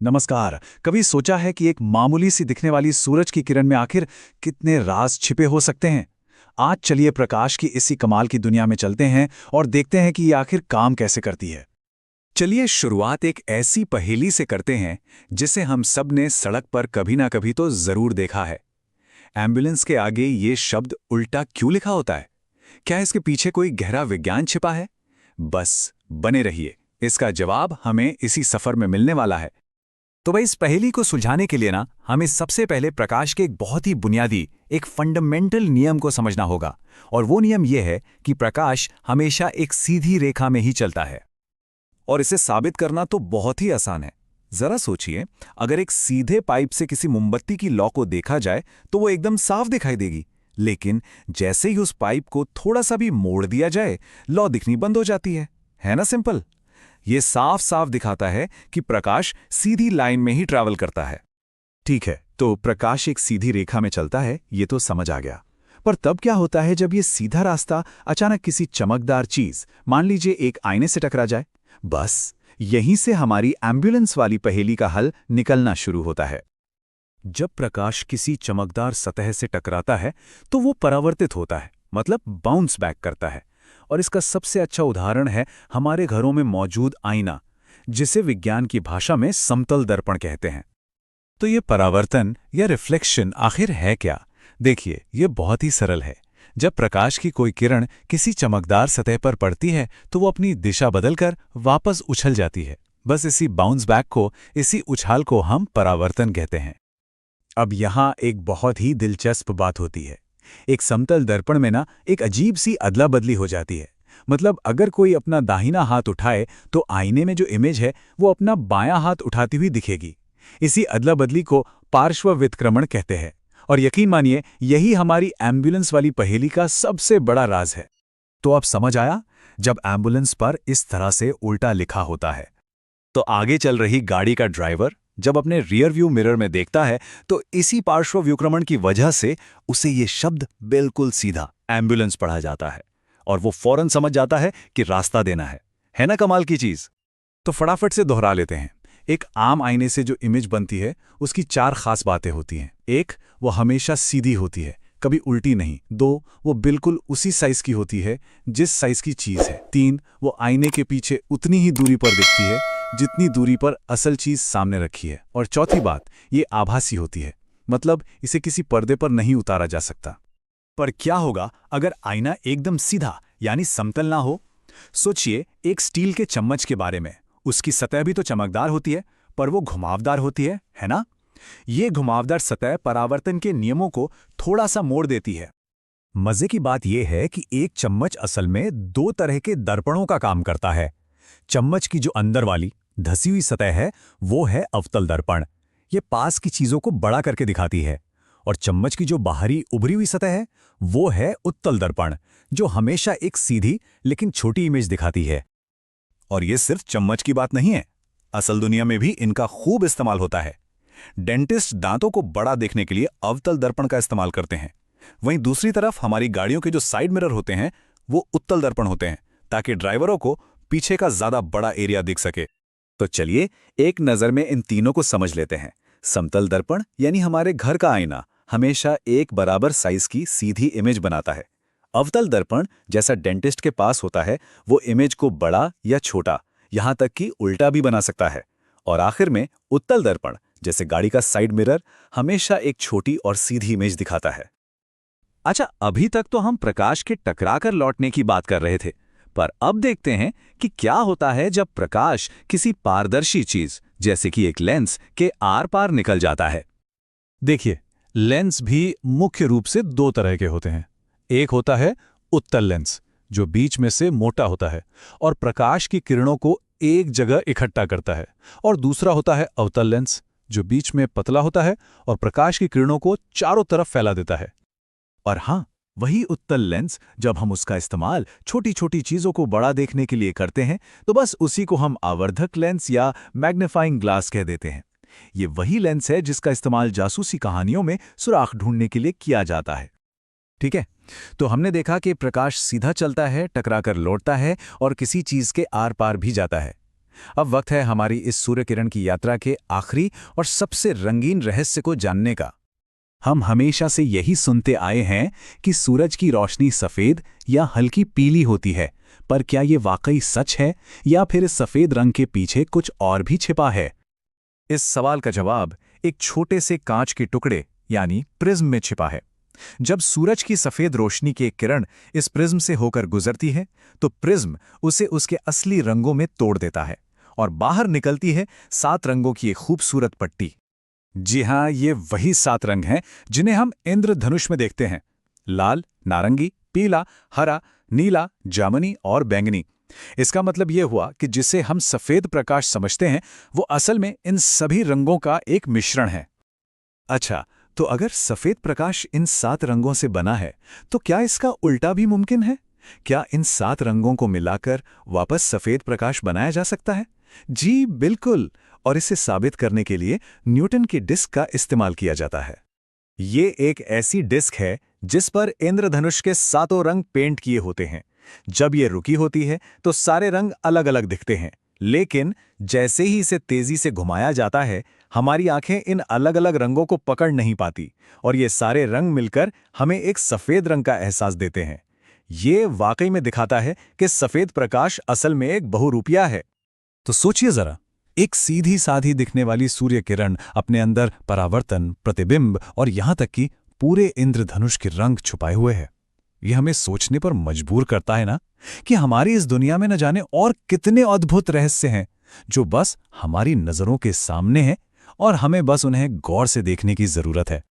नमस्कार। कभी सोचा है कि एक मामूली सी दिखने वाली सूरज की किरण में आखिर कितने राज छिपे हो सकते हैं? आज चलिए प्रकाश की इसी कमाल की दुनिया में चलते हैं और देखते हैं कि ये आखिर काम कैसे करती है। चलिए शुरुआत एक ऐसी पहेली से करते हैं जिसे हम सब ने सड़क पर कभी ना कभी तो जरूर देखा है। एम्बुलेंस के आगे ये शब्द उल्टा क्यों लिखा होता है? क्या इसके पीछे कोई गहरा विज्ञान छिपा है? बस बने रहिए, इसका जवाब हमें इसी सफर में मिलने वाला है। तो भाई इस पहेली को सुलझाने के लिए ना हमें सबसे पहले प्रकाश के एक बहुत ही बुनियादी, एक फंडामेंटल नियम को समझना होगा। और वो नियम ये है कि प्रकाश हमेशा एक सीधी रेखा में ही चलता है। और इसे साबित करना तो बहुत ही आसान है। जरा सोचिए, अगर एक सीधे पाइप से किसी मोमबत्ती की लौ को देखा जाए तो वो एकदम साफ दिखाई देगी। लेकिन जैसे ही उस पाइप को थोड़ा सा भी मोड़ दिया जाए, लौ दिखनी बंद हो जाती है ना? सिंपल। ये साफ साफ दिखाता है कि प्रकाश सीधी लाइन में ही ट्रैवल करता है। ठीक है, तो प्रकाश एक सीधी रेखा में चलता है, ये तो समझ आ गया। पर तब क्या होता है जब ये सीधा रास्ता अचानक किसी चमकदार चीज, मान लीजिए एक आईने से टकरा जाए? बस यहीं से हमारी एम्बुलेंस वाली पहेली का हल निकलना शुरू होता है। जब प्रकाश किसी चमकदार सतह से टकराता है तो वो परावर्तित होता है, मतलब बाउंस बैक करता है। और इसका सबसे अच्छा उदाहरण है हमारे घरों में मौजूद आईना, जिसे विज्ञान की भाषा में समतल दर्पण कहते हैं। तो ये परावर्तन या रिफ्लेक्शन आखिर है क्या? देखिए, ये बहुत ही सरल है। जब प्रकाश की कोई किरण किसी चमकदार सतह पर पड़ती है तो वो अपनी दिशा बदलकर वापस उछल जाती है। बस इसी बाउंस बैक को, इसी उछाल को हम परावर्तन कहते हैं। अब यहाँ एक बहुत ही दिलचस्प बात होती है। एक समतल दर्पण में ना एक अजीब सी अदला बदली हो जाती है। मतलब अगर कोई अपना दाहिना हाथ उठाए तो आईने में जो इमेज है वो अपना बायां हाथ उठाती हुई दिखेगी। इसी अदला बदली को पार्श्व वितक्रमण कहते हैं। और यकीन मानिए, यही हमारी एम्बुलेंस वाली पहेली का सबसे बड़ा राज है। तो अब समझ आया, जब एम्बुलेंस पर इस तरह से उल्टा लिखा होता है तो आगे चल रही गाड़ी का ड्राइवर जब अपने रियर व्यू मिरर में देखता है तो इसी पार्श्व व्युक्रमण की वजह से उसे ये शब्द बिल्कुल सीधा एम्बुलेंस पढ़ा जाता है। और वो फौरन समझ जाता है कि रास्ता देना है ना? कमाल की चीज। तो फटाफट से दोहरा लेते हैं। एक आम आईने से जो इमेज बनती है उसकी चार खास बातें होती हैं। एक, वो हमेशा सीधी होती है, कभी उल्टी नहीं। दो, वो बिल्कुल उसी साइज की होती है जिस साइज की चीज है। तीन, वो आईने के पीछे उतनी ही दूरी पर दिखती है जितनी दूरी पर असल चीज सामने रखी है। और चौथी बात, ये आभासी होती है, मतलब इसे किसी पर्दे पर नहीं उतारा जा सकता। पर क्या होगा अगर आईना एकदम सीधा यानी समतल ना हो? सोचिए एक स्टील के चम्मच के बारे में। उसकी सतह भी तो चमकदार होती है, पर वो घुमावदार होती है ना? ये घुमावदार सतह परावर्तन के नियमों को थोड़ा सा मोड़ देती है। मजे की बात यह है कि एक चम्मच असल में दो तरह के दर्पणों का काम करता है। चम्मच की जो अंदर वाली धसी हुई सतह है वो है अवतल दर्पण, ये पास की चीजों को बड़ा करके दिखाती है। और चम्मच की जो बाहरी उभरी हुई सतह है वो है उत्तल दर्पण, जो हमेशा एक सीधी लेकिन छोटी इमेज दिखाती है। और ये सिर्फ चम्मच की बात नहीं है, असल दुनिया में भी इनका खूब इस्तेमाल होता है। डेंटिस्ट दांतों को बड़ा देखने के लिए अवतल दर्पण का इस्तेमाल करते हैं। वहीं दूसरी तरफ हमारी गाड़ियों के जो साइड मिरर होते हैं वो उत्तल दर्पण होते हैं, ताकि ड्राइवरों को पीछे का ज्यादा बड़ा एरिया दिख सके। तो चलिए एक नजर में इन तीनों को समझ लेते हैं। समतल दर्पण यानी हमारे घर का आईना हमेशा एक बराबर साइज की सीधी इमेज बनाता है। अवतल दर्पण जैसा डेंटिस्ट के पास होता है, वो इमेज को बड़ा या छोटा, यहां तक कि उल्टा भी बना सकता है। और आखिर में उत्तल दर्पण जैसे गाड़ी का साइड मिरर हमेशा एक छोटी और सीधी इमेज दिखाता है। अच्छा, अभी तक तो हम प्रकाश के टकराकर लौटने की बात कर रहे थे, पर अब देखते हैं कि क्या होता है जब प्रकाश किसी पारदर्शी चीज जैसे कि एक लेंस के आर पार निकल जाता है। देखिए, लेंस भी मुख्य रूप से दो तरह के होते हैं। एक होता है उत्तल लेंस, जो बीच में से मोटा होता है और प्रकाश की किरणों को एक जगह इकट्ठा करता है। और दूसरा होता है अवतल लेंस, जो बीच में पतला होता है और प्रकाश की किरणों को चारों तरफ फैला देता है। और हाँ, वही उत्तल लेंस जब हम उसका इस्तेमाल छोटी छोटी चीजों को बड़ा देखने के लिए करते हैं तो बस उसी को हम आवर्धक लेंस या मैग्नीफाइंग ग्लास कह देते हैं। ये वही लेंस है जिसका इस्तेमाल जासूसी कहानियों में सुराख ढूंढने के लिए किया जाता है। ठीक है, तो हमने देखा कि प्रकाश सीधा चलता है, टकराकर लौटता है और किसी चीज के आर पार भी जाता है। अब वक्त है हमारी इस सूर्य किरण की यात्रा के आखिरी और सबसे रंगीन रहस्य को जानने का। हम हमेशा से यही सुनते आए हैं कि सूरज की रोशनी सफ़ेद या हल्की पीली होती है, पर क्या ये वाकई सच है या फिर इस सफ़ेद रंग के पीछे कुछ और भी छिपा है? इस सवाल का जवाब एक छोटे से कांच के टुकड़े यानी प्रिज्म में छिपा है। जब सूरज की सफ़ेद रोशनी की एक किरण इस प्रिज्म से होकर गुजरती है, तो प्रिज्म उसे उसके असली रंगों में तोड़ देता है और बाहर निकलती है 7 रंगों की एक खूबसूरत पट्टी। जी हाँ, ये वही 7 रंग हैं जिन्हें हम इंद्रधनुष में देखते हैं। लाल, नारंगी, पीला, हरा, नीला, जामुनी और बैंगनी। इसका मतलब ये हुआ कि जिसे हम सफ़ेद प्रकाश समझते हैं, वो असल में इन सभी रंगों का एक मिश्रण है। अच्छा, तो अगर सफ़ेद प्रकाश इन 7 रंगों से बना है, तो क्या इसका उल्टा भी मुमकिन है? क्या इन 7 रंगों को मिलाकर वापस सफ़ेद प्रकाश बनाया जा सकता है? जी बिल्कुल, और इसे साबित करने के लिए न्यूटन की डिस्क का इस्तेमाल किया जाता है। ये एक ऐसी डिस्क है जिस पर इंद्रधनुष के 7 रंग पेंट किए होते हैं। जब ये रुकी होती है तो सारे रंग अलग अलग दिखते हैं, लेकिन जैसे ही इसे तेजी से घुमाया जाता है, हमारी आंखें इन अलग अलग रंगों को पकड़ नहीं पाती और ये सारे रंग मिलकर हमें एक सफ़ेद रंग का एहसास देते हैं। ये वाकई में दिखाता है कि सफ़ेद प्रकाश असल में एक बहुरूपिया है। तो सोचिए जरा, एक सीधी साधी दिखने वाली सूर्य किरण अपने अंदर परावर्तन, प्रतिबिंब और यहां तक कि पूरे इंद्रधनुष के रंग छुपाए हुए है। यह हमें सोचने पर मजबूर करता है ना, कि हमारी इस दुनिया में न जाने और कितने अद्भुत रहस्य हैं जो बस हमारी नजरों के सामने हैं और हमें बस उन्हें गौर से देखने की जरूरत है।